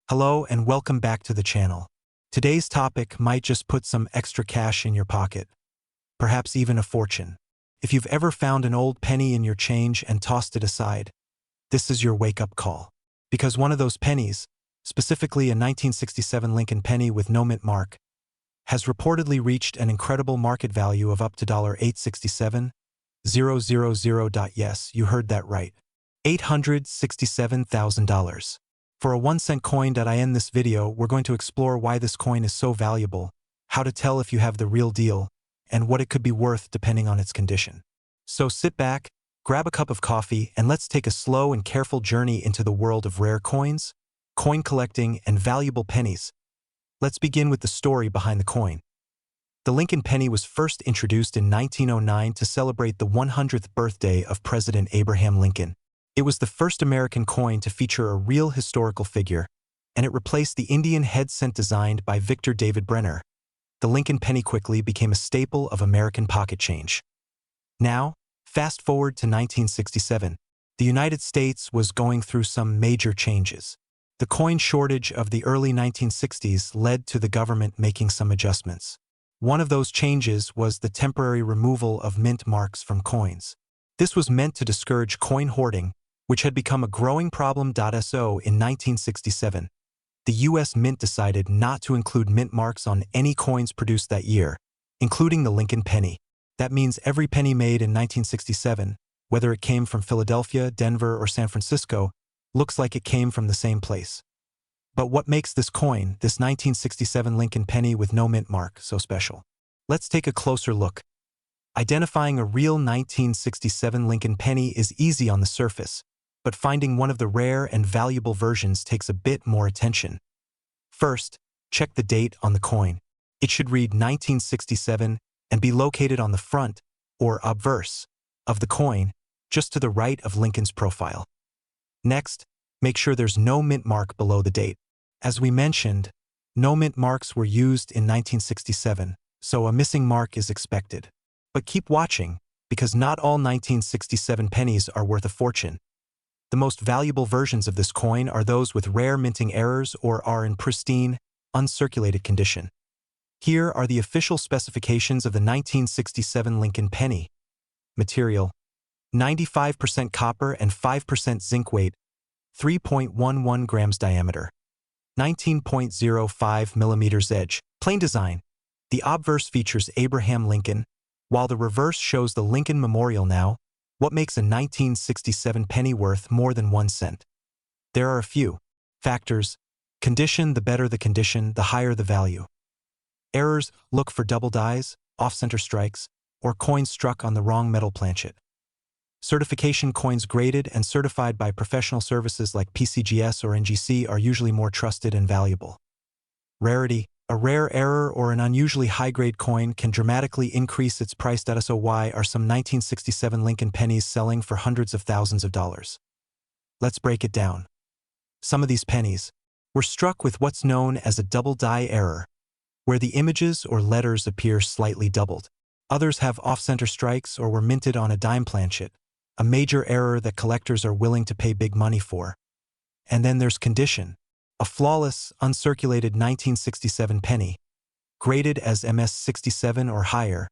Hello and welcome back to the channel. Today's topic might just put some extra cash in your pocket, perhaps even a fortune. If you've ever found an old penny in your change and tossed it aside, this is your wake-up call. Because one of those pennies, specifically a 1967 Lincoln penny with no mint mark, has reportedly reached an incredible market value of up to $867,000. Yes, you heard that right. $867,000. For a 1-cent coin. I end this video, we're going to explore why this coin is so valuable, how to tell if you have the real deal, and what it could be worth depending on its condition. So sit back, grab a cup of coffee, and let's take a slow and careful journey into the world of rare coins, coin collecting, and valuable pennies. Let's begin with the story behind the coin. The Lincoln penny was first introduced in 1909 to celebrate the 100th birthday of President Abraham Lincoln. It was the first American coin to feature a real historical figure, and it replaced the Indian head cent designed by Victor David Brenner. The Lincoln penny quickly became a staple of American pocket change. Now, fast forward to 1967. The United States was going through some major changes. The coin shortage of the early 1960s led to the government making some adjustments. One of those changes was the temporary removal of mint marks from coins. This was meant to discourage coin hoarding, which had become a growing problem. So in 1967, the U.S. Mint decided not to include mint marks on any coins produced that year, including the Lincoln penny. That means every penny made in 1967, whether it came from Philadelphia, Denver, or San Francisco, looks like it came from the same place. But what makes this coin, this 1967 Lincoln penny with no mint mark, so special? Let's take a closer look. Identifying a real 1967 Lincoln penny is easy on the surface, but finding one of the rare and valuable versions takes a bit more attention. First, check the date on the coin. It should read 1967 and be located on the front, or obverse, of the coin, just to the right of Lincoln's profile. Next, make sure there's no mint mark below the date. As we mentioned, no mint marks were used in 1967, so a missing mark is expected. But keep watching, because not all 1967 pennies are worth a fortune. The most valuable versions of this coin are those with rare minting errors or are in pristine, uncirculated condition. Here are the official specifications of the 1967 Lincoln penny. Material: 95% copper and 5% zinc. Weight: 3.11 grams. Diameter: 19.05 millimeters. Edge: plain design. The obverse features Abraham Lincoln, while the reverse shows the Lincoln Memorial. Now, what makes a 1967 penny worth more than 1 cent? There are a few factors. Condition: the better the condition, the higher the value. Errors: look for double dies, off-center strikes, or coins struck on the wrong metal planchet. Certification: coins graded and certified by professional services like PCGS or NGC are usually more trusted and valuable. Rarity: a rare error or an unusually high-grade coin can dramatically increase its price. So why are some 1967 Lincoln pennies selling for hundreds of thousands of dollars? Let's break it down. Some of these pennies were struck with what's known as a double die error, where the images or letters appear slightly doubled. Others have off-center strikes or were minted on a dime planchet, a major error that collectors are willing to pay big money for. And then there's condition. A flawless, uncirculated 1967 penny, graded as MS-67 or higher,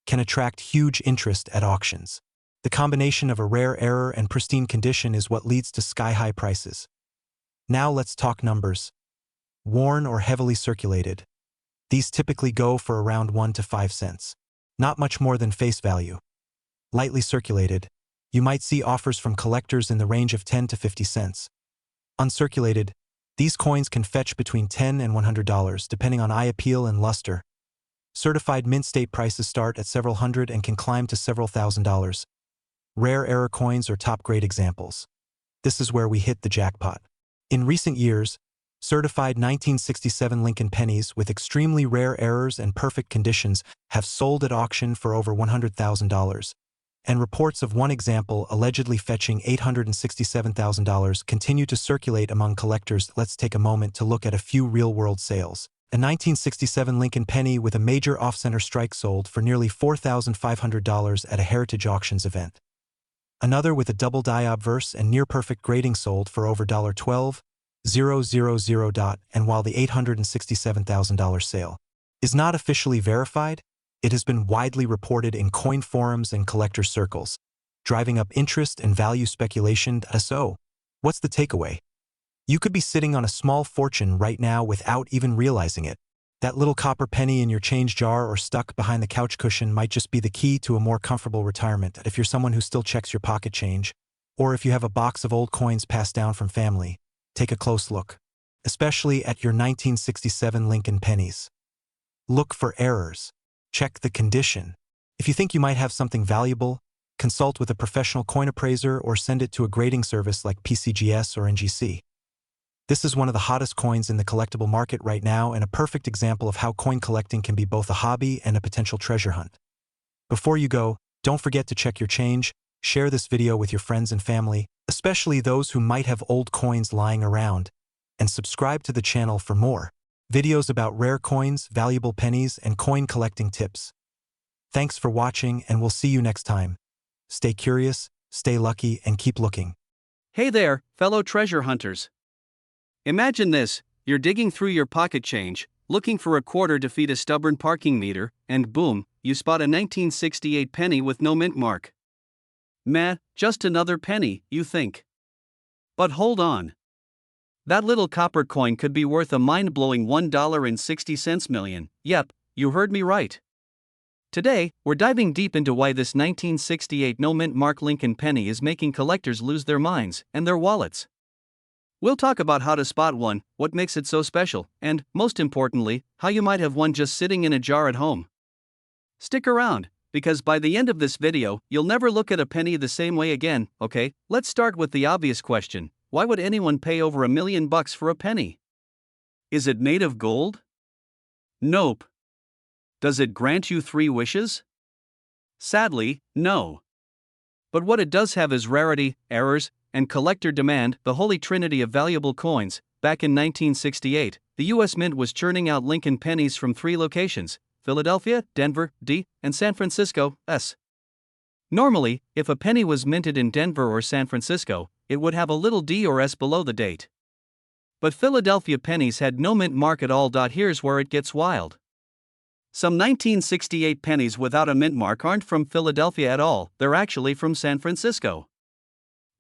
can attract huge interest at auctions. The combination of a rare error and pristine condition is what leads to sky-high prices. Now let's talk numbers. Worn or heavily circulated. These typically go for around 1 to 5 cents. Not much more than face value. Lightly circulated. You might see offers from collectors in the range of 10 to 50 cents. Uncirculated. These coins can fetch between $10 and $100 depending on eye appeal and luster. Certified mint state prices start at several hundred and can climb to several $1,000s. Rare error coins are top-grade examples. This is where we hit the jackpot. In recent years, certified 1967 Lincoln pennies with extremely rare errors and perfect conditions have sold at auction for over $100,000. And reports of one example allegedly fetching $867,000 continue to circulate among collectors. Let's take a moment to look at a few real-world sales. A 1967 Lincoln penny with a major off-center strike sold for nearly $4,500 at a Heritage Auctions event. Another with a double die obverse and near-perfect grading sold for over $12, and while the $867,000 sale is not officially verified, it has been widely reported in coin forums and collector circles, driving up interest and value speculation. So, what's the takeaway? You could be sitting on a small fortune right now without even realizing it. That little copper penny in your change jar or stuck behind the couch cushion might just be the key to a more comfortable retirement if you're someone who still checks your pocket change, or if you have a box of old coins passed down from family. Take a close look, especially at your 1967 Lincoln pennies. Look for errors. Check the condition. If you think you might have something valuable, consult with a professional coin appraiser or send it to a grading service like PCGS or NGC. This is one of the hottest coins in the collectible market right now and a perfect example of how coin collecting can be both a hobby and a potential treasure hunt. Before you go, don't forget to check your change, share this video with your friends and family, especially those who might have old coins lying around, and subscribe to the channel for more videos about rare coins, valuable pennies, and coin collecting tips. Thanks for watching, and we'll see you next time. Stay curious, stay lucky, and keep looking. Hey there, fellow treasure hunters. Imagine this: you're digging through your pocket change, looking for a quarter to feed a stubborn parking meter, and boom, you spot a 1968 penny with no mint mark. Meh, just another penny, you think. But hold on. That little copper coin could be worth a mind-blowing $1.60 million. Yep, you heard me right. Today, we're diving deep into why this 1968 no-mint mark Lincoln penny is making collectors lose their minds and their wallets. We'll talk about how to spot one, what makes it so special, and, most importantly, how you might have one just sitting in a jar at home. Stick around, because by the end of this video, you'll never look at a penny the same way again. Okay, let's start with the obvious question: why would anyone pay over $1 million for a penny? Is it made of gold? Nope. Does it grant you 3 wishes? Sadly, no. But what it does have is rarity, errors, and collector demand, the holy trinity of valuable coins. Back in 1968, the U.S. Mint was churning out Lincoln pennies from 3 locations: Philadelphia, Denver, D, and San Francisco, S. Normally, if a penny was minted in Denver or San Francisco, it would have a little D or S below the date. But Philadelphia pennies had no mint mark at all. Here's where it gets wild. Some 1968 pennies without a mint mark aren't from Philadelphia at all, they're actually from San Francisco.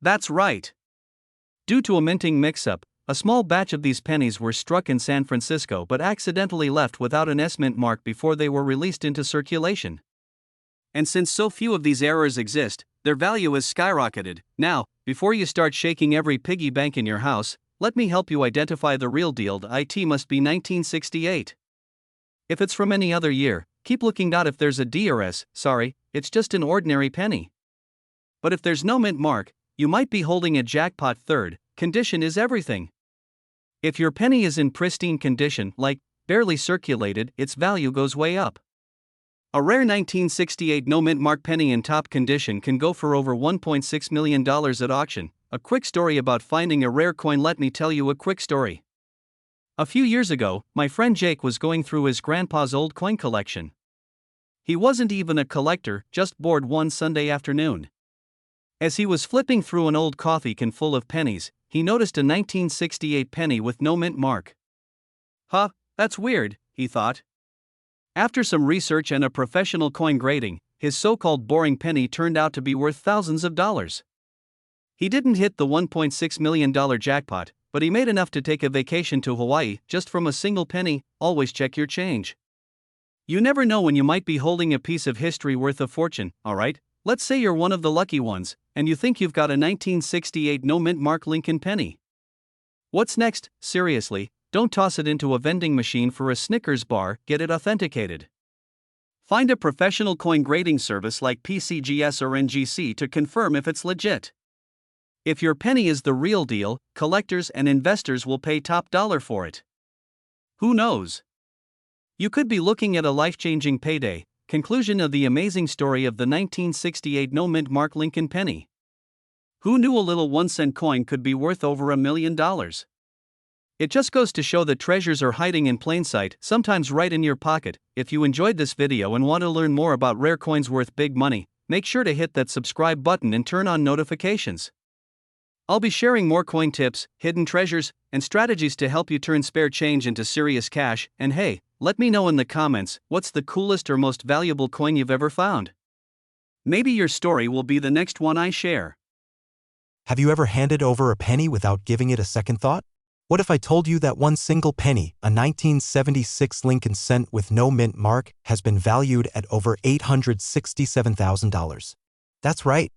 That's right. Due to a minting mix-up, a small batch of these pennies were struck in San Francisco but accidentally left without an S mint mark before they were released into circulation. And since so few of these errors exist, their value has skyrocketed. Now, before you start shaking every piggy bank in your house, let me help you identify the real deal. It must be 1968. If it's from any other year, keep looking. Not if there's a D or S, sorry, it's just an ordinary penny. But if there's no mint mark, you might be holding a jackpot. Third, condition is everything. If your penny is in pristine condition, like barely circulated, its value goes way up. A rare 1968 no mint mark penny in top condition can go for over $1.6 million at auction. A quick story about finding a rare coin. Let me tell you a quick story. A few years ago, my friend Jake was going through his grandpa's old coin collection. He wasn't even a collector, just bored one Sunday afternoon. As he was flipping through an old coffee can full of pennies, he noticed a 1968 penny with no mint mark. Huh, that's weird, he thought. After some research and a professional coin grading, his so-called boring penny turned out to be worth thousands of dollars. He didn't hit the $1.6 million jackpot, but he made enough to take a vacation to Hawaii just from a single penny. Always check your change. You never know when you might be holding a piece of history worth a fortune, alright? Let's say you're one of the lucky ones, and you think you've got a 1968 no mint mark Lincoln penny. What's next? Seriously, don't toss it into a vending machine for a Snickers bar, get it authenticated. Find a professional coin grading service like PCGS or NGC to confirm if it's legit. If your penny is the real deal, collectors and investors will pay top dollar for it. Who knows? You could be looking at a life-changing payday. Conclusion of the amazing story of the 1968 no mint mark Lincoln penny. Who knew a little 1-cent coin could be worth over $1 million? It just goes to show that treasures are hiding in plain sight, sometimes right in your pocket. If you enjoyed this video and want to learn more about rare coins worth big money, make sure to hit that subscribe button and turn on notifications. I'll be sharing more coin tips, hidden treasures, and strategies to help you turn spare change into serious cash. And hey, let me know in the comments what's the coolest or most valuable coin you've ever found. Maybe your story will be the next one I share. Have you ever handed over a penny without giving it a second thought? What if I told you that one single penny, a 1976 Lincoln cent with no mint mark, has been valued at over $867,000? That's right.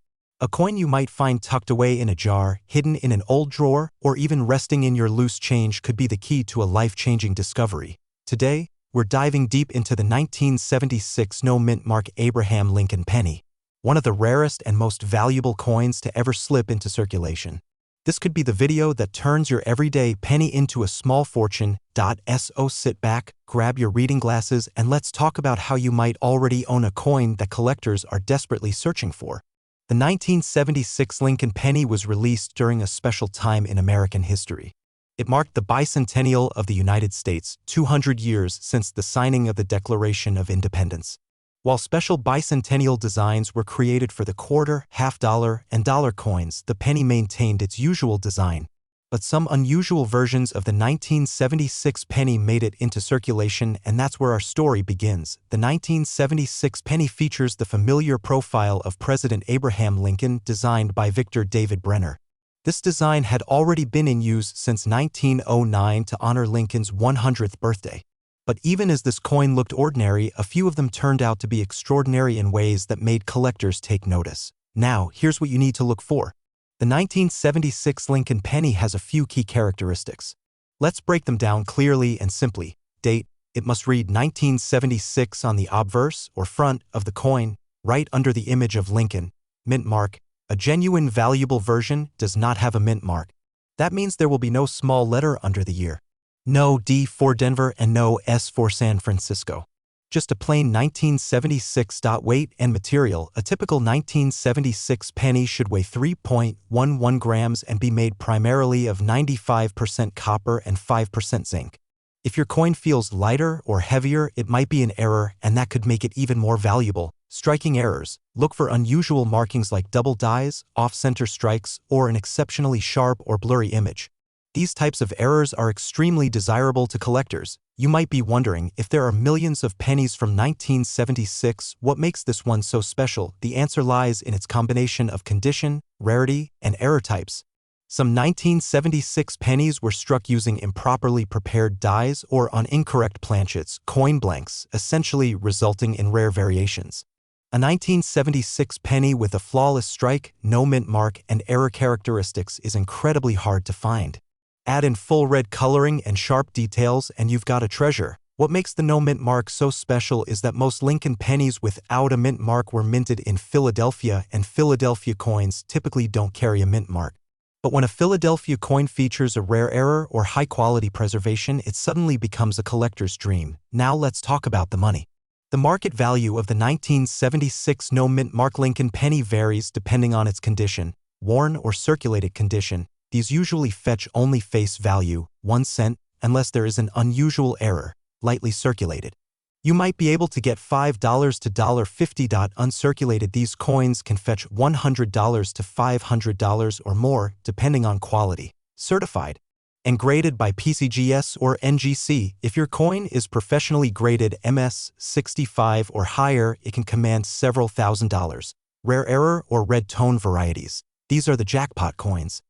A coin you might find tucked away in a jar, hidden in an old drawer, or even resting in your loose change could be the key to a life-changing discovery. Today, we're diving deep into the 1976 no mint mark Abraham Lincoln penny, one of the rarest and most valuable coins to ever slip into circulation. This could be the video that turns your everyday penny into a small fortune. So sit back, grab your reading glasses, and let's talk about how you might already own a coin that collectors are desperately searching for. The 1976 Lincoln penny was released during a special time in American history. It marked the bicentennial of the United States, 200 years since the signing of the Declaration of Independence. While special bicentennial designs were created for the quarter, half-dollar, and dollar coins, the penny maintained its usual design. But some unusual versions of the 1976 penny made it into circulation, and that's where our story begins. The 1976 penny features the familiar profile of President Abraham Lincoln, designed by Victor David Brenner. This design had already been in use since 1909 to honor Lincoln's 100th birthday. But even as this coin looked ordinary, a few of them turned out to be extraordinary in ways that made collectors take notice. Now, here's what you need to look for. The 1976 Lincoln penny has a few key characteristics. Let's break them down clearly and simply. Date: it must read 1976 on the obverse, or front, of the coin, right under the image of Lincoln. Mint mark: a genuine valuable version does not have a mint mark. That means there will be no small letter under the year. No D for Denver and no S for San Francisco. Just a plain 1976. Weight and material: a typical 1976 penny should weigh 3.11 grams and be made primarily of 95% copper and 5% zinc. If your coin feels lighter or heavier, it might be an error, and that could make it even more valuable. Striking errors: look for unusual markings like double dies, off-center strikes, or an exceptionally sharp or blurry image. These types of errors are extremely desirable to collectors. You might be wondering, if there are millions of pennies from 1976, what makes this one so special? The answer lies in its combination of condition, rarity, and error types. Some 1976 pennies were struck using improperly prepared dies or on incorrect planchets, coin blanks, essentially resulting in rare variations. A 1976 penny with a flawless strike, no mint mark, and error characteristics is incredibly hard to find. Add in full red coloring and sharp details and you've got a treasure. What makes the no mint mark so special is that most Lincoln pennies without a mint mark were minted in Philadelphia, and Philadelphia coins typically don't carry a mint mark. But when a Philadelphia coin features a rare error or high-quality preservation, it suddenly becomes a collector's dream. Now let's talk about the money. The market value of the 1976 no mint mark Lincoln penny varies depending on its condition. Worn or circulated condition: these usually fetch only face value, 1 cent, unless there is an unusual error. Lightly circulated: you might be able to get $5 to $50. Uncirculated: these coins can fetch $100 to $500 or more, depending on quality. Certified and graded by PCGS or NGC: if your coin is professionally graded MS 65 or higher, it can command several $1,000s. Rare error or red tone varieties: these are the jackpot coins.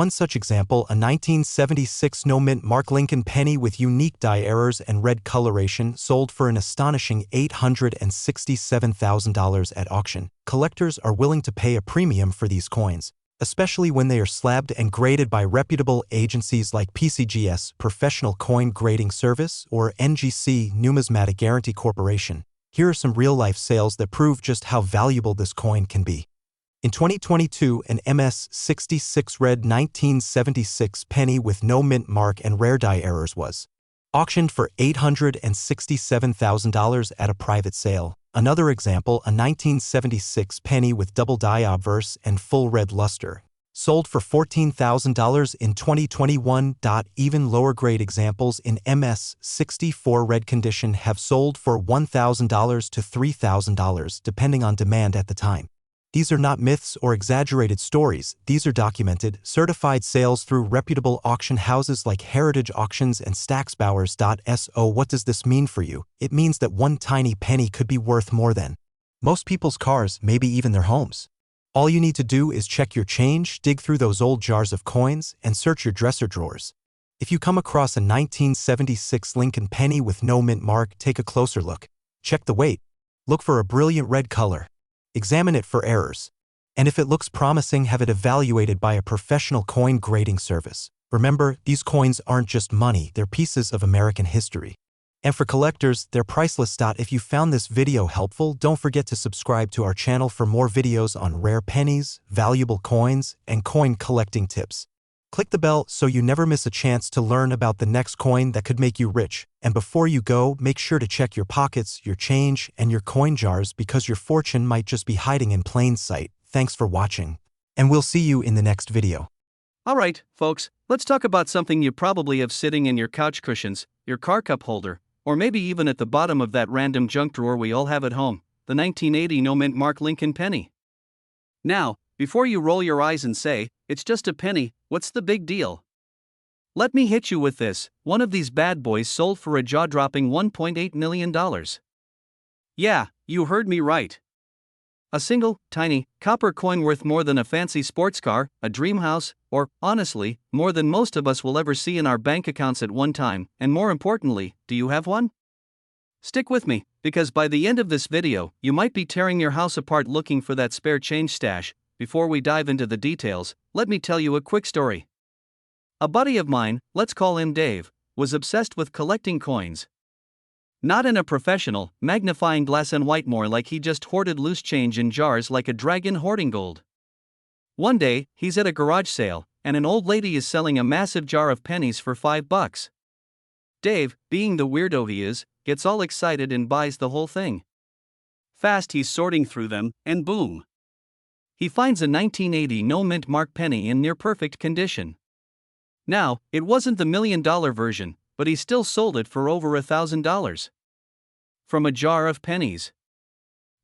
One such example, a 1976 no mint mark Lincoln penny with unique die errors and red coloration, sold for an astonishing $867,000 at auction. Collectors are willing to pay a premium for these coins, especially when they are slabbed and graded by reputable agencies like PCGS, Professional Coin Grading Service, or NGC, Numismatic Guarantee Corporation. Here are some real-life sales that prove just how valuable this coin can be. In 2022, an MS-66 red 1976 penny with no mint mark and rare die errors was auctioned for $867,000 at a private sale. Another example, a 1976 penny with double die obverse and full red luster, sold for $14,000 in 2021. Even lower grade examples in MS-64 red condition have sold for $1,000 to $3,000, depending on demand at the time. These are not myths or exaggerated stories. These are documented, certified sales through reputable auction houses like Heritage Auctions and Stacksbowers.so. What does this mean for you? It means that one tiny penny could be worth more than most people's cars, maybe even their homes. All you need to do is check your change, dig through those old jars of coins, and search your dresser drawers. If you come across a 1976 Lincoln penny with no mint mark, take a closer look. Check the weight. Look for a brilliant red color. Examine it for errors. And if it looks promising, have it evaluated by a professional coin grading service. Remember, these coins aren't just money, they're pieces of American history. And for collectors, they're priceless. If you found this video helpful, don't forget to subscribe to our channel for more videos on rare pennies, valuable coins, and coin collecting tips. Click the bell so you never miss a chance to learn about the next coin that could make you rich. And before you go, make sure to check your pockets, your change, and your coin jars because your fortune might just be hiding in plain sight. Thanks for watching, and we'll see you in the next video. Alright, folks, let's talk about something you probably have sitting in your couch cushions, your car cup holder, or maybe even at the bottom of that random junk drawer we all have at home, the 1980 no mint mark Lincoln penny. Now, before you roll your eyes and say, "It's just a penny, what's the big deal?" Let me hit you with this: one of these bad boys sold for a jaw-dropping $1.8 million. Yeah, you heard me right. A single, tiny, copper coin worth more than a fancy sports car, a dream house, or, honestly, more than most of us will ever see in our bank accounts at one time. And more importantly, do you have one? Stick with me, because by the end of this video, you might be tearing your house apart looking for that spare change stash. Before we dive into the details, let me tell you a quick story. A buddy of mine, let's call him Dave, was obsessed with collecting coins. Not in a professional, magnifying glass and white, more like he just hoarded loose change in jars like a dragon hoarding gold. One day, he's at a garage sale, and an old lady is selling a massive jar of pennies for $5. Dave, being the weirdo he is, gets all excited and buys the whole thing. Fast he's sorting through them, and boom! He finds a 1980 no mint mark penny in near perfect condition. Now, it wasn't the $1 million version, but he still sold it for over $1,000. From a jar of pennies.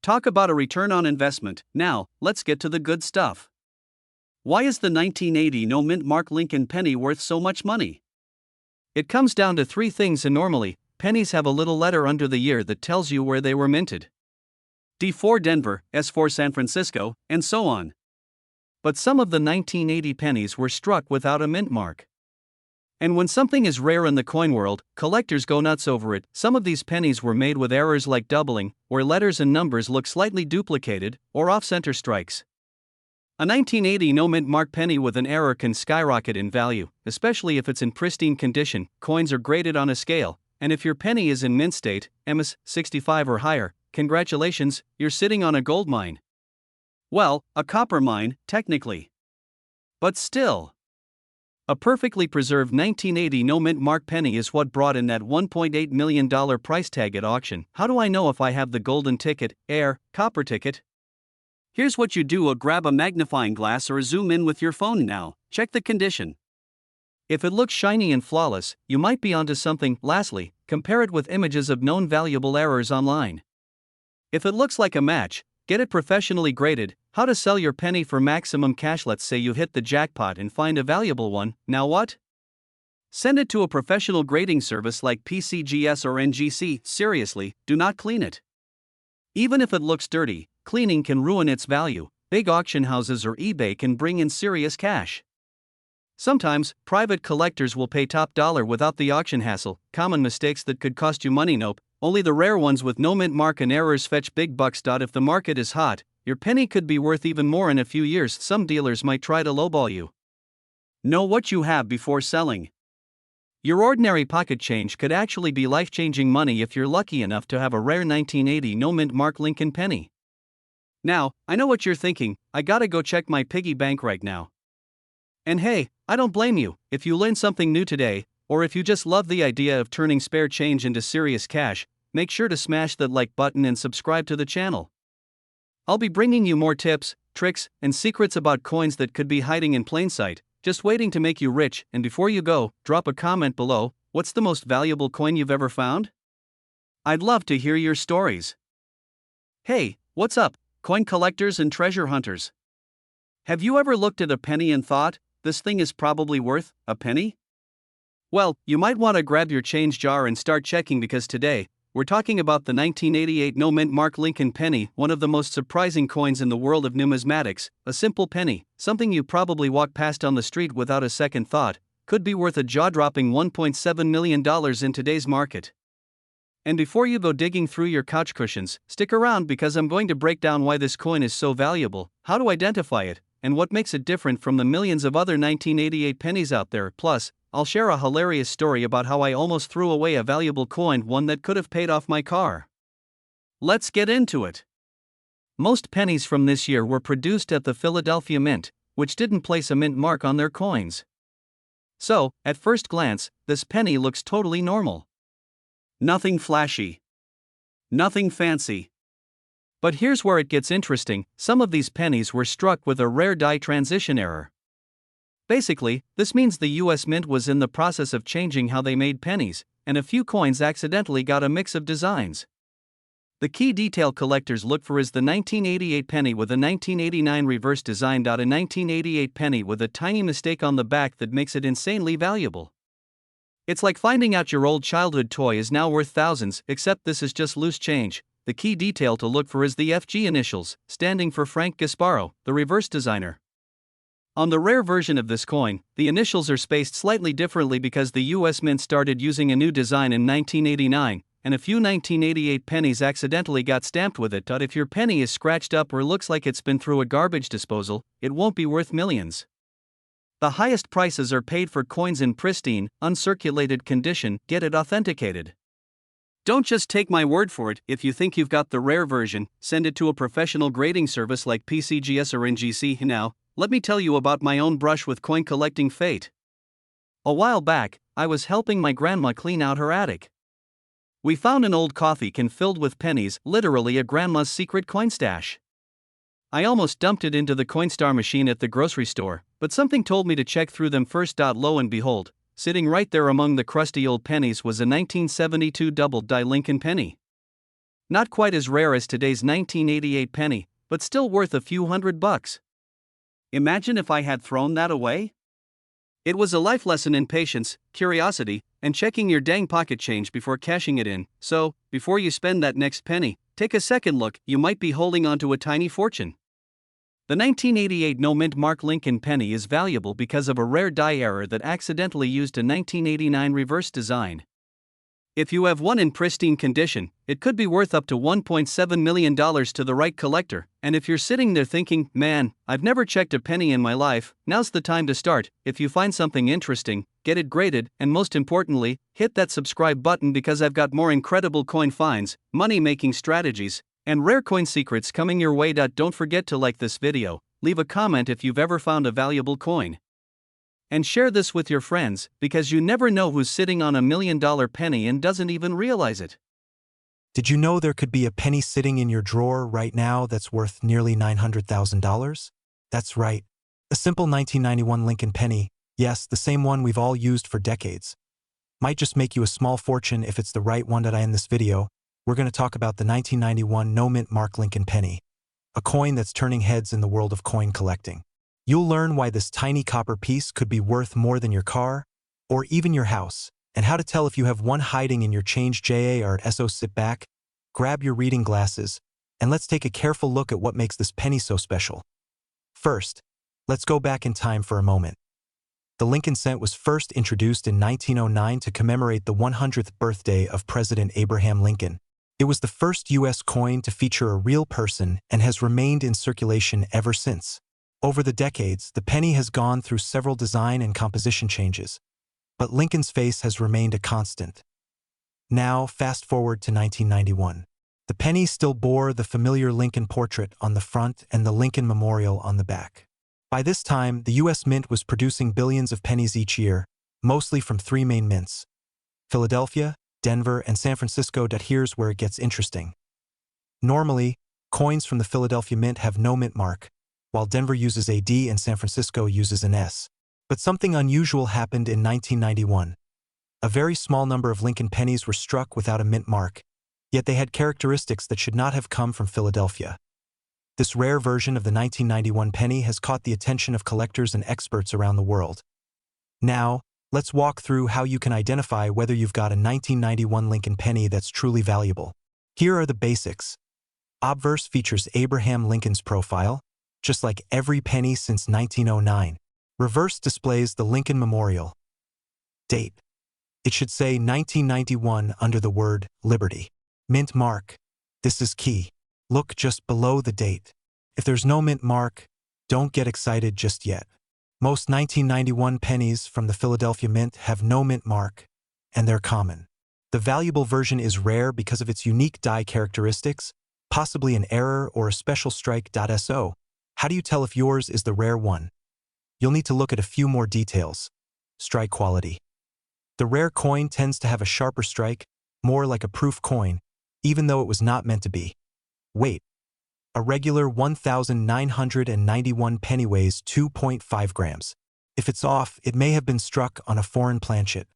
Talk about a return on investment. Now, let's get to the good stuff. Why is the 1980 no mint mark Lincoln penny worth so much money? It comes down to three things, and normally, pennies have a little letter under the year that tells you where they were minted. D for Denver, S for San Francisco, and so on. But some of the 1980 pennies were struck without a mint mark. And when something is rare in the coin world, collectors go nuts over it. Some of these pennies were made with errors like doubling, where letters and numbers look slightly duplicated, or off-center strikes. A 1980 no mint mark penny with an error can skyrocket in value, especially if it's in pristine condition. Coins are graded on a scale, and if your penny is in mint state, MS 65 or higher, congratulations, you're sitting on a gold mine. Well, a copper mine, technically. But still. A perfectly preserved 1980 no mint mark penny is what brought in that $1.8 million price tag at auction. How do I know if I have the golden ticket, copper ticket? Here's what you do: grab a magnifying glass or zoom in with your phone now. Check the condition. If it looks shiny and flawless, you might be onto something. Lastly, compare it with images of known valuable errors online. If it looks like a match, get it professionally graded. How to sell your penny for maximum cash. Let's say you hit the jackpot and find a valuable one. Now what? Send it to a professional grading service like PCGS or NGC. Seriously, do not clean it. Even if it looks dirty, cleaning can ruin its value. Big auction houses or eBay can bring in serious cash. Sometimes, private collectors will pay top dollar without the auction hassle. Common mistakes that could cost you money. Nope, only the rare ones with no mint mark and errors fetch big bucks. If the market is hot, your penny could be worth even more in a few years. Some dealers might try to lowball you. Know what you have before selling. Your ordinary pocket change could actually be life-changing money if you're lucky enough to have a rare 1980 no mint mark Lincoln penny. Now, I know what you're thinking: I gotta go check my piggy bank right now. And hey, I don't blame you. If you learned something new today, or if you just love the idea of turning spare change into serious cash, make sure to smash that like button and subscribe to the channel. I'll be bringing you more tips, tricks, and secrets about coins that could be hiding in plain sight, just waiting to make you rich. And before you go, drop a comment below. What's the most valuable coin you've ever found? I'd love to hear your stories. Hey, what's up? Coin collectors and treasure hunters. Have you ever looked at a penny and thought, this thing is probably worth a penny? Well, you might want to grab your change jar and start checking because today, we're talking about the 1988 no-mint mark Lincoln penny, one of the most surprising coins in the world of numismatics. A simple penny, something you probably walk past on the street without a second thought, could be worth a jaw-dropping $1.7 million in today's market. And before you go digging through your couch cushions, stick around because I'm going to break down why this coin is so valuable, how to identify it, and what makes it different from the millions of other 1988 pennies out there. Plus, I'll share a hilarious story about how I almost threw away a valuable coin, one that could have paid off my car. Let's get into it. Most pennies from this year were produced at the Philadelphia Mint, which didn't place a mint mark on their coins. So, at first glance, this penny looks totally normal. Nothing flashy. Nothing fancy. But here's where it gets interesting: some of these pennies were struck with a rare die transition error. Basically, this means the US Mint was in the process of changing how they made pennies, and a few coins accidentally got a mix of designs. The key detail collectors look for is the 1988 penny with a 1989 reverse design. A 1988 penny with a tiny mistake on the back that makes it insanely valuable. It's like finding out your old childhood toy is now worth thousands, except this is just loose change. The key detail to look for is the FG initials, standing for Frank Gasparo, the reverse designer. On the rare version of this coin, the initials are spaced slightly differently because the US Mint started using a new design in 1989, and a few 1988 pennies accidentally got stamped with it. If your penny is scratched up or looks like it's been through a garbage disposal, it won't be worth millions. The highest prices are paid for coins in pristine, uncirculated condition. Get it authenticated. Don't just take my word for it. If you think you've got the rare version, send it to a professional grading service like PCGS or NGC. Now, let me tell you about my own brush with coin collecting fate. A while back, I was helping my grandma clean out her attic. We found an old coffee can filled with pennies, literally a grandma's secret coin stash. I almost dumped it into the Coinstar machine at the grocery store, but something told me to check through them first. Lo and behold, sitting right there among the crusty old pennies was a 1972 double-die Lincoln penny. Not quite as rare as today's 1988 penny, but still worth a few $100. Imagine if I had thrown that away? It was a life lesson in patience, curiosity, and checking your dang pocket change before cashing it in. So, before you spend that next penny, take a second look. You might be holding onto a tiny fortune. The 1988 no-mint mark Lincoln penny is valuable because of a rare die error that accidentally used a 1989 reverse design. If you have one in pristine condition, it could be worth up to $1.7 million to the right collector. And if you're sitting there thinking, man, I've never checked a penny in my life, now's the time to start. If you find something interesting, get it graded, and most importantly, hit that subscribe button because I've got more incredible coin finds, money-making strategies, and rare coin secrets coming your way. Don't forget to like this video, leave a comment if you've ever found a valuable coin, and share this with your friends, because you never know who's sitting on $1 million penny and doesn't even realize it. Did you know there could be a penny sitting in your drawer right now that's worth nearly $900,000? That's right. A simple 1991 Lincoln penny, yes, the same one we've all used for decades, might just make you a small fortune if it's the right one. In this video, we're going to talk about the 1991 no-mint mark Lincoln penny, a coin that's turning heads in the world of coin collecting. You'll learn why this tiny copper piece could be worth more than your car, or even your house, and how to tell if you have one hiding in your change jar or at SO. Sit back, grab your reading glasses, and let's take a careful look at what makes this penny so special. First, let's go back in time for a moment. The Lincoln cent was first introduced in 1909 to commemorate the 100th birthday of President Abraham Lincoln. It was the first U.S. coin to feature a real person and has remained in circulation ever since. Over the decades, the penny has gone through several design and composition changes, but Lincoln's face has remained a constant. Now, fast forward to 1991. The penny still bore the familiar Lincoln portrait on the front and the Lincoln Memorial on the back. By this time, the U.S. Mint was producing billions of pennies each year, mostly from three main mints: Philadelphia, Denver, and San Francisco. Here's where it gets interesting. Normally, coins from the Philadelphia Mint have no mint mark, while Denver uses a D and San Francisco uses an S. But something unusual happened in 1991. A very small number of Lincoln pennies were struck without a mint mark, yet they had characteristics that should not have come from Philadelphia. This rare version of the 1991 penny has caught the attention of collectors and experts around the world. Now, let's walk through how you can identify whether you've got a 1991 Lincoln penny that's truly valuable. Here are the basics. Obverse features Abraham Lincoln's profile, just like every penny since 1909. Reverse displays the Lincoln Memorial. Date. It should say 1991 under the word Liberty. Mint mark. This is key. Look just below the date. If there's no mint mark, don't get excited just yet. Most 1991 pennies from the Philadelphia Mint have no mint mark, and they're common. The valuable version is rare because of its unique die characteristics, possibly an error or a special strike.so. How do you tell if yours is the rare one? You'll need to look at a few more details. Strike quality. The rare coin tends to have a sharper strike, more like a proof coin, even though it was not meant to be. Weight. A regular 1,991 penny weighs 2.5 grams. If it's off, it may have been struck on a foreign planchet.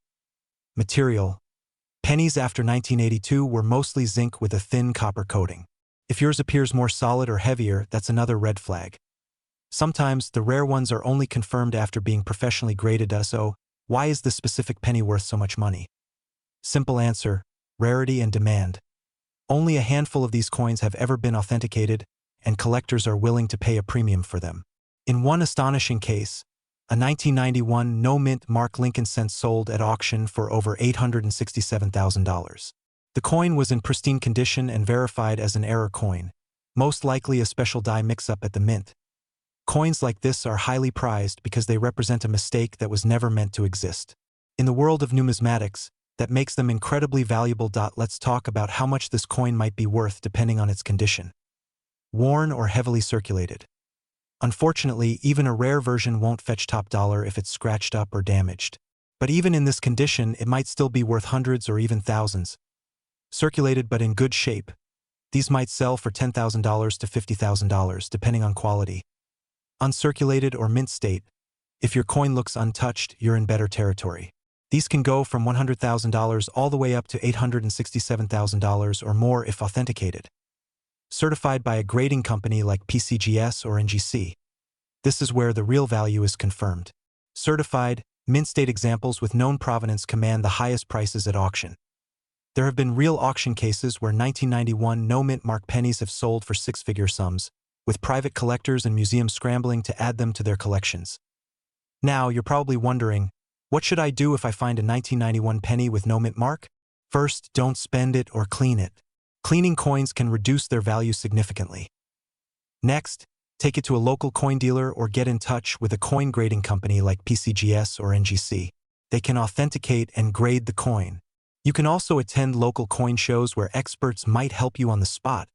Material. Pennies after 1982 were mostly zinc with a thin copper coating. If yours appears more solid or heavier, that's another red flag. Sometimes, the rare ones are only confirmed after being professionally graded. So, why is this specific penny worth so much money? Simple answer: rarity and demand. Only a handful of these coins have ever been authenticated, and collectors are willing to pay a premium for them. In one astonishing case, a 1991 no-mint mark Lincoln cent sold at auction for over $867,000. The coin was in pristine condition and verified as an error coin, most likely a special die mix-up at the mint. Coins like this are highly prized because they represent a mistake that was never meant to exist. In the world of numismatics, that makes them incredibly valuable. Let's talk about how much this coin might be worth depending on its condition. Worn or heavily circulated. Unfortunately, even a rare version won't fetch top dollar if it's scratched up or damaged. But even in this condition, it might still be worth hundreds or even thousands. Circulated but in good shape, these might sell for $10,000 to $50,000 depending on quality. Uncirculated or mint state. If your coin looks untouched, you're in better territory. These can go from $100,000 all the way up to $867,000 or more if authenticated. Certified by a grading company like PCGS or NGC. This is where the real value is confirmed. Certified, mint state examples with known provenance command the highest prices at auction. There have been real auction cases where 1991 no-mint mark pennies have sold for six-figure sums, with private collectors and museums scrambling to add them to their collections. Now, you're probably wondering, what should I do if I find a 1991 penny with no mint mark? First, don't spend it or clean it. Cleaning coins can reduce their value significantly. Next, take it to a local coin dealer or get in touch with a coin grading company like PCGS or NGC. They can authenticate and grade the coin. You can also attend local coin shows where experts might help you on the spot.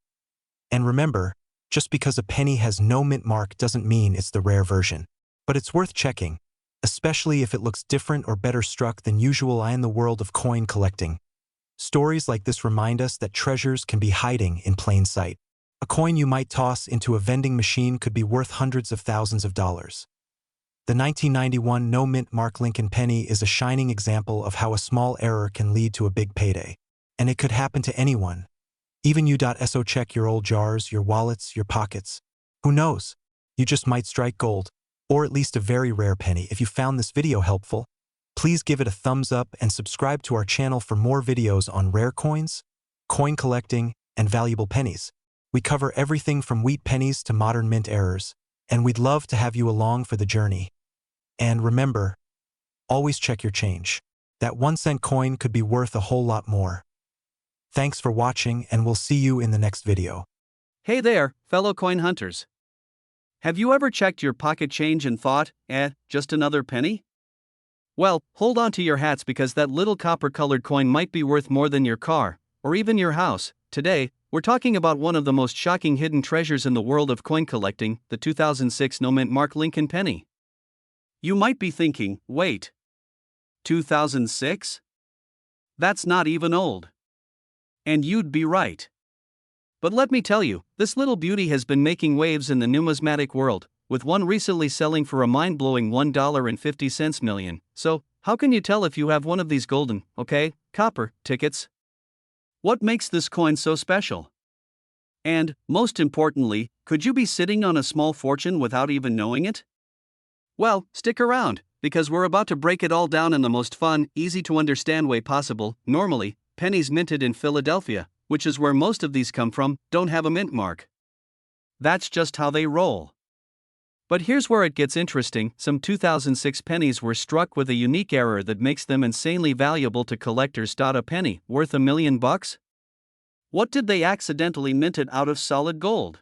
And remember, just because a penny has no mint mark doesn't mean it's the rare version. But it's worth checking, especially if it looks different or better struck than usual. In the world of coin collecting, stories like this remind us that treasures can be hiding in plain sight. A coin you might toss into a vending machine could be worth hundreds of thousands of dollars. The 1991 no-mint mark Lincoln penny is a shining example of how a small error can lead to a big payday. And it could happen to anyone. Even you. So check your old jars, your wallets, your pockets. Who knows? You just might strike gold, or at least a very rare penny. If you found this video helpful, please give it a thumbs up and subscribe to our channel for more videos on rare coins, coin collecting, and valuable pennies. We cover everything from wheat pennies to modern mint errors, and we'd love to have you along for the journey. And remember, always check your change. That 1-cent coin could be worth a whole lot more. Thanks for watching, and we'll see you in the next video. Hey there, fellow coin hunters. Have you ever checked your pocket change and thought, just another penny? Well, hold on to your hats because that little copper-colored coin might be worth more than your car, or even your house. Today, we're talking about one of the most shocking hidden treasures in the world of coin collecting, the 2006 no-mint mark Lincoln penny. You might be thinking, wait, 2006? That's not even old. And you'd be right. But let me tell you, this little beauty has been making waves in the numismatic world, with one recently selling for a mind-blowing $1.50 million. So, how can you tell if you have one of these golden, copper tickets? What makes this coin so special? And, most importantly, could you be sitting on a small fortune without even knowing it? Well, stick around, because we're about to break it all down in the most fun, easy to understand way possible. Normally, pennies minted in Philadelphia, which is where most of these come from, don't have a mint mark. That's just how they roll. But here's where it gets interesting. Some 2006 pennies were struck with a unique error that makes them insanely valuable to collectors. A penny, worth $1 million? What did they accidentally mint it out of solid gold?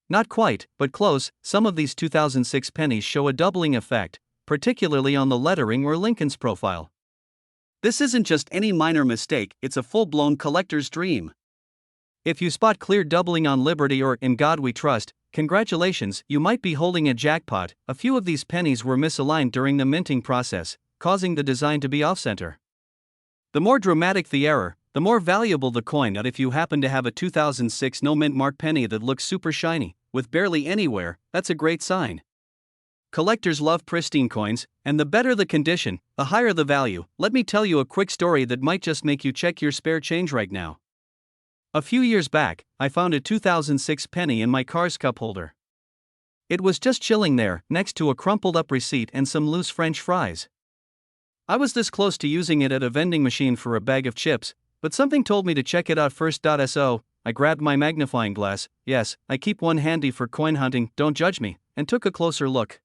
Not quite, but close. Some of these 2006 pennies show a doubling effect, particularly on the lettering or Lincoln's profile. This isn't just any minor mistake, it's a full-blown collector's dream. If you spot clear doubling on Liberty or In God We Trust, congratulations, you might be holding a jackpot. A few of these pennies were misaligned during the minting process, causing the design to be off-center. The more dramatic the error, the more valuable the coin. If you happen to have a 2006 no mint mark penny that looks super shiny, with barely any wear, that's a great sign. Collectors love pristine coins, and the better the condition, the higher the value. Let me tell you a quick story that might just make you check your spare change right now. A few years back, I found a 2006 penny in my car's cup holder. It was just chilling there, next to a crumpled up receipt and some loose French fries. I was this close to using it at a vending machine for a bag of chips, but something told me to check it out first. So, I grabbed my magnifying glass, yes, I keep one handy for coin hunting, don't judge me, and took a closer look.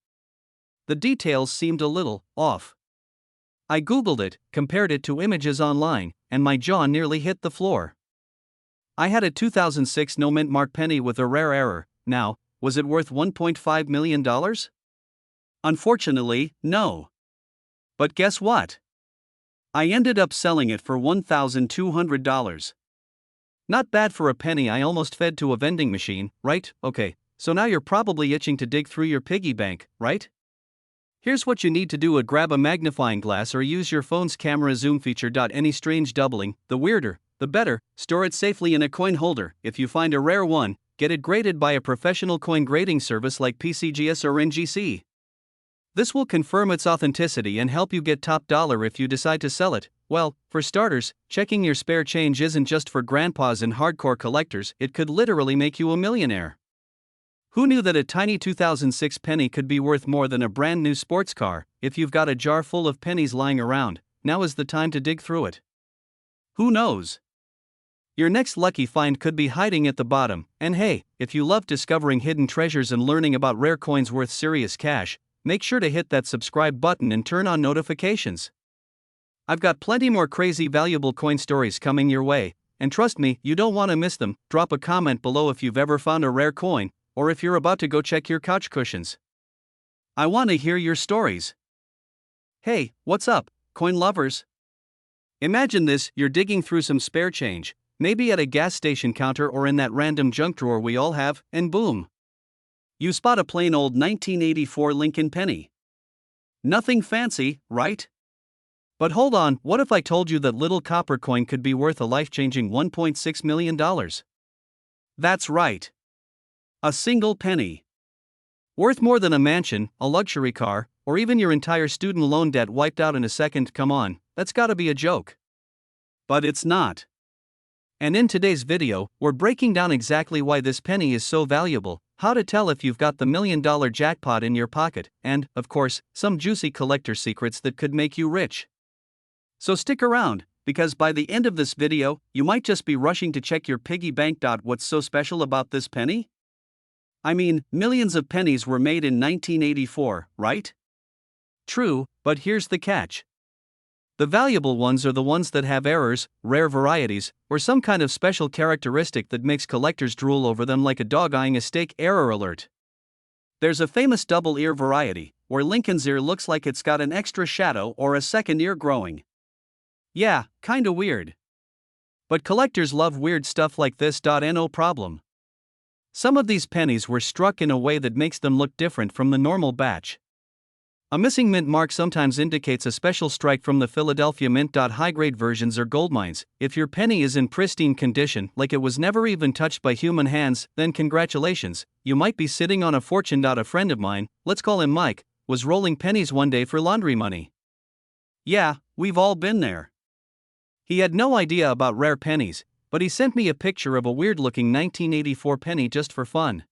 The details seemed a little off. I googled it, compared it to images online, and my jaw nearly hit the floor. I had a 2006 no mint mark penny with a rare error. Now, was it worth $1.5 million? Unfortunately, no. But guess what? I ended up selling it for $1,200. Not bad for a penny I almost fed to a vending machine, right? Okay, so now you're probably itching to dig through your piggy bank, right? Here's what you need to do: grab a magnifying glass or use your phone's camera zoom feature. Any strange doubling, the weirder, the better. Store it safely in a coin holder. If you find a rare one, get it graded by a professional coin grading service like PCGS or NGC. This will confirm its authenticity and help you get top dollar if you decide to sell it. Well, for starters, checking your spare change isn't just for grandpas and hardcore collectors, it could literally make you a millionaire. Who knew that a tiny 2006 penny could be worth more than a brand new sports car? If you've got a jar full of pennies lying around, now is the time to dig through it. Who knows? Your next lucky find could be hiding at the bottom. And hey, if you love discovering hidden treasures and learning about rare coins worth serious cash, make sure to hit that subscribe button and turn on notifications. I've got plenty more crazy valuable coin stories coming your way, and trust me, you don't want to miss them. Drop a comment below if you've ever found a rare coin, or if you're about to go check your couch cushions. I want to hear your stories. Hey, what's up, coin lovers? Imagine this: you're digging through some spare change, maybe at a gas station counter or in that random junk drawer we all have, and boom! You spot a plain old 1984 Lincoln penny. Nothing fancy, right? But hold on, what if I told you that little copper coin could be worth a life-changing $1.6 million? That's right. A single penny. Worth more than a mansion, a luxury car, or even your entire student loan debt wiped out in a second. Come on, that's gotta be a joke. But it's not. And in today's video, we're breaking down exactly why this penny is so valuable, how to tell if you've got the $1 million jackpot in your pocket, and, of course, some juicy collector secrets that could make you rich. So stick around, because by the end of this video, you might just be rushing to check your piggy bank. What's so special about this penny? I mean, millions of pennies were made in 1984, right? True, but here's the catch. The valuable ones are the ones that have errors, rare varieties, or some kind of special characteristic that makes collectors drool over them like a dog eyeing a steak. Error alert. There's a famous double ear variety, where Lincoln's ear looks like it's got an extra shadow or a second ear growing. Yeah, kinda weird. But collectors love weird stuff like this. No problem. Some of these pennies were struck in a way that makes them look different from the normal batch. A missing mint mark sometimes indicates a special strike from the Philadelphia Mint. High-grade versions are gold mines. If your penny is in pristine condition, like it was never even touched by human hands, then congratulations, you might be sitting on a fortune. A friend of mine, let's call him Mike, was rolling pennies one day for laundry money. Yeah, we've all been there. He had no idea about rare pennies. but he sent me a picture of a weird-looking 1984 penny just for fun.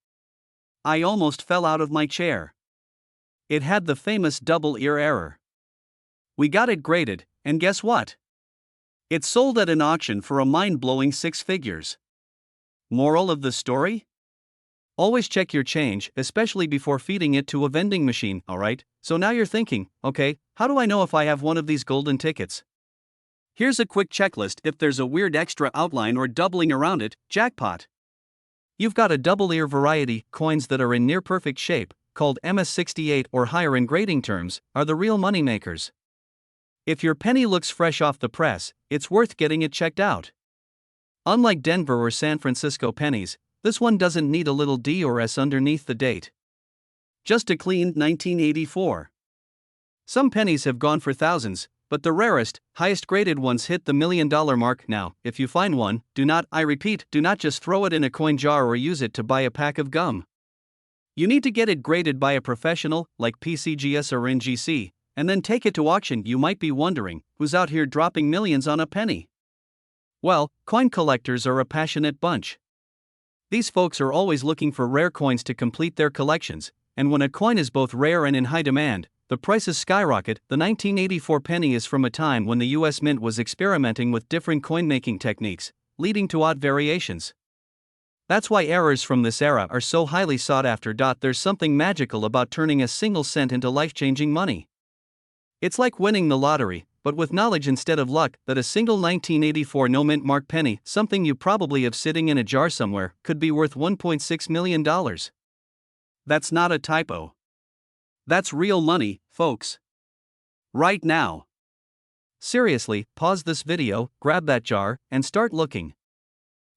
I almost fell out of my chair. It had the famous double ear error. We got it graded, and guess what? It sold at an auction for a mind-blowing 6 figures. Moral of the story? Always check your change, especially before feeding it to a vending machine, alright? So now you're thinking, okay, how do I know if I have one of these golden tickets? Here's a quick checklist. If there's a weird extra outline or doubling around it, jackpot. You've got a double ear variety. Coins that are in near perfect shape, called MS68 or higher in grading terms, are the real moneymakers. If your penny looks fresh off the press, it's worth getting it checked out. Unlike Denver or San Francisco pennies, this one doesn't need a little D or S underneath the date. Just a clean 1984. Some pennies have gone for thousands, but the rarest, highest graded ones hit the $1 million mark. Now, if you find one, do not just throw it in a coin jar or use it to buy a pack of gum. You need to get it graded by a professional, like PCGS or NGC, and then take it to auction. You might be wondering, who's out here dropping millions on a penny? Well, coin collectors are a passionate bunch. These folks are always looking for rare coins to complete their collections, and when a coin is both rare and in high demand, the prices skyrocket. The 1984 penny is from a time when the US Mint was experimenting with different coin-making techniques, leading to odd variations. That's why errors from this era are so highly sought after. There's something magical about turning a single cent into life-changing money. It's like winning the lottery, but with knowledge instead of luck that a single 1984 no-mint mark penny, something you probably have sitting in a jar somewhere, could be worth $1.6 million. That's not a typo. That's real money, folks. Right now. Seriously, pause this video, grab that jar, and start looking.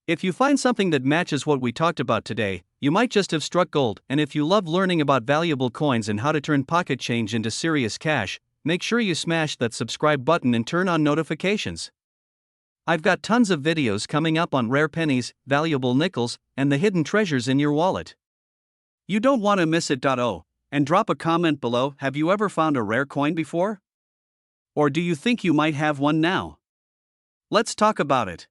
If you find something that matches what we talked about today, you might just have struck gold. And if you love learning about valuable coins and how to turn pocket change into serious cash, make sure you smash that subscribe button and turn on notifications. I've got tons of videos coming up on rare pennies, valuable nickels, and the hidden treasures in your wallet. You don't want to miss it. And drop a comment below. Have you ever found a rare coin before? Or do you think you might have one now? Let's talk about it.